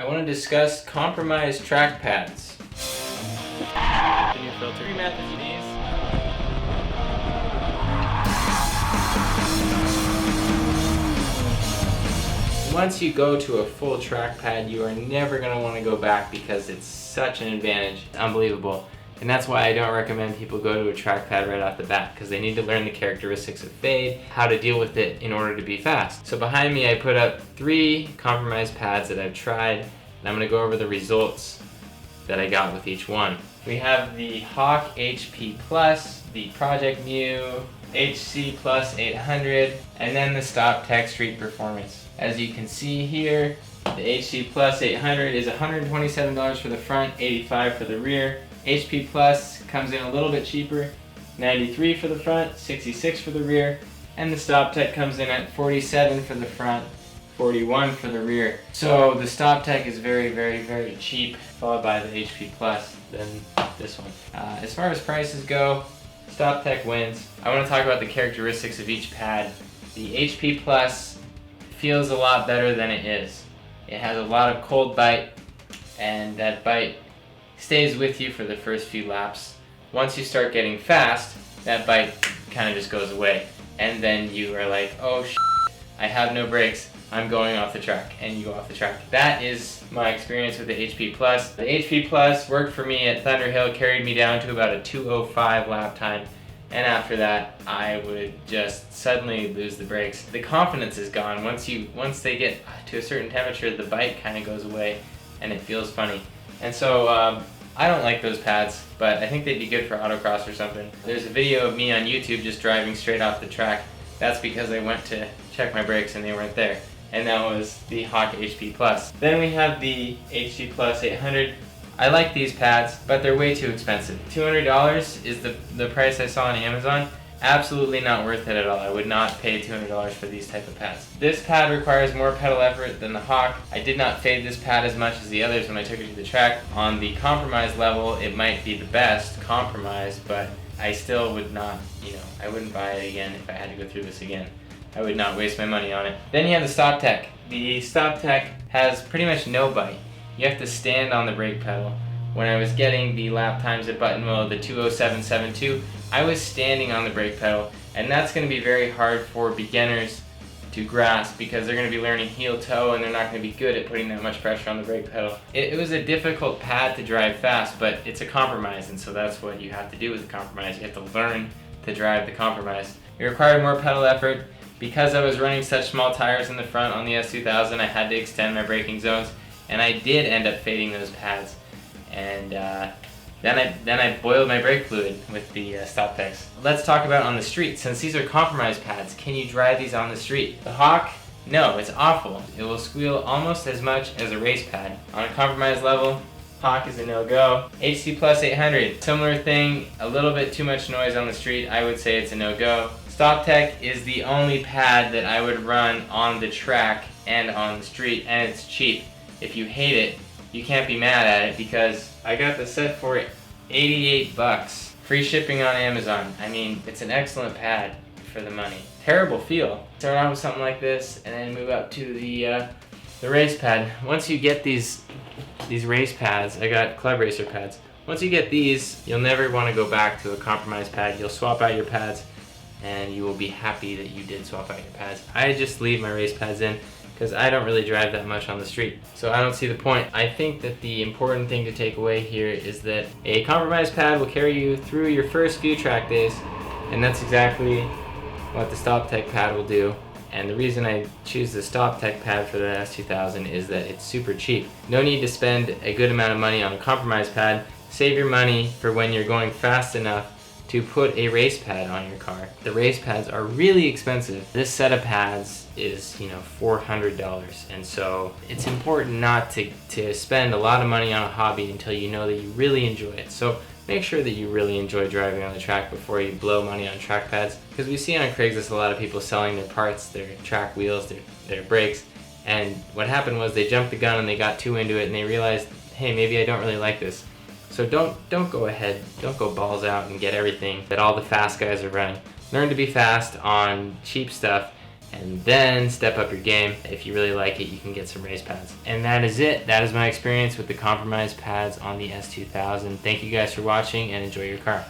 want to discuss compromised track pads. The new filter. Three methods of these. Once you go to a full track pad, you are never going to want to go back because it's such an advantage. It's unbelievable. And that's why I don't recommend people go to a track pad right off the bat, because they need to learn the characteristics of fade, how to deal with it in order to be fast. So behind me I put up 3 compromised pads that I've tried, and I'm going to go over the results that I got with each one. We have the Hawk HP Plus, the Project Mu HC Plus 800, and then the StopTech Street Performance. As you can see here, the HC Plus 800 is $127 for the front, $85 for the rear. HP Plus comes in a little bit cheaper, $93 for the front, $66 for the rear, and the StopTech comes in at $47 for the front, $41 for the rear. So the StopTech is very, very, very cheap, followed by the HP Plus, then this one. As far as prices go, StopTech wins. I want to talk about the characteristics of each pad. The HP Plus feels a lot better than it is. It has a lot of cold bite, and that bite stays with you for the first few laps. Once you start getting fast, that bite kind of just goes away, and then you are like, oh shit, I have no brakes, I'm going off the track, and you go off the track. That is my experience with the HP Plus. The HP Plus worked for me at Thunderhill, carried me down to about a 2:05 lap time, and after that I would just suddenly lose the brakes. The confidence is gone. Once they get to a certain temperature, the bite kind of goes away and it feels funny. And so I don't like those pads, but I think they'd be good for autocross or something. There's a video of me on YouTube just driving straight off the track. That's because I went to check my brakes and they weren't there. And that was the Hawk HP Plus. Then we have the HP Plus 800. I like these pads, but they're way too expensive. $200 is the price I saw on Amazon. Absolutely not worth it at all. I would not pay $200 for these type of pads. This pad requires more pedal effort than the Hawk. I did not fade this pad as much as the others when I took it to the track. On the compromise level, it might be the best compromise, but I still would not, I wouldn't buy it again if I had to go through this again. I would not waste my money on it. Then you have the StopTech. The StopTech has pretty much no bite. You have to stand on the brake pedal. When I was getting the lap times at Buttonwillow, the 2:07.72, I was standing on the brake pedal, and that's going to be very hard for beginners to grasp because they're going to be learning heel toe and they're not going to be good at putting that much pressure on the brake pedal. It was a difficult pad to drive fast, but it's a compromise, and so that's what you have to do with the compromise. You have to learn to drive the compromise. It required more pedal effort. Because I was running such small tires in the front on the S2000, I had to extend my braking zones, and I did end up fading those pads. And then I boiled my brake fluid with the StopTechs. Let's talk about on the street. Since these are compromised pads, can you drive these on the street? The Hawk, no, it's awful. It will squeal almost as much as a race pad. On a compromised level, Hawk is a no-go. HC Plus 800, similar thing, a little bit too much noise on the street. I would say it's a no-go. StopTech is the only pad that I would run on the track and on the street, and it's cheap. If you hate it, you can't be mad at it because I got the set for $88. Free shipping on Amazon. I mean, it's an excellent pad for the money. Terrible feel. Start out with something like this and then move up to the race pad. Once you get these race pads, I got Club Racer pads. Once you get these, you'll never want to go back to a compromised pad. You'll swap out your pads and you will be happy that you did swap out your pads. I just leave my race pads in because I don't really drive that much on the street, so I don't see the point. I think that the important thing to take away here is that a compromised pad will carry you through your first few track days, and that's exactly what the StopTech pad will do. And the reason I choose the StopTech pad for the S2000 is that it's super cheap. No need to spend a good amount of money on a compromised pad. Save your money for when you're going fast enough to put a race pad on your car. The race pads are really expensive. This set of pads is, $400, and so it's important not to spend a lot of money on a hobby until you know that you really enjoy it. So make sure that you really enjoy driving on the track before you blow money on track pads, because we see on Craigslist a lot of people selling their parts, their track wheels, their brakes, and what happened was they jumped the gun and they got too into it and they realized, hey, maybe I don't really like this. So don't go ahead, don't go balls out and get everything that all the fast guys are running. Learn to be fast on cheap stuff and then step up your game. If you really like it, you can get some race pads. And that is it. That is my experience with the compromise pads on the S2000. Thank you guys for watching, and enjoy your car.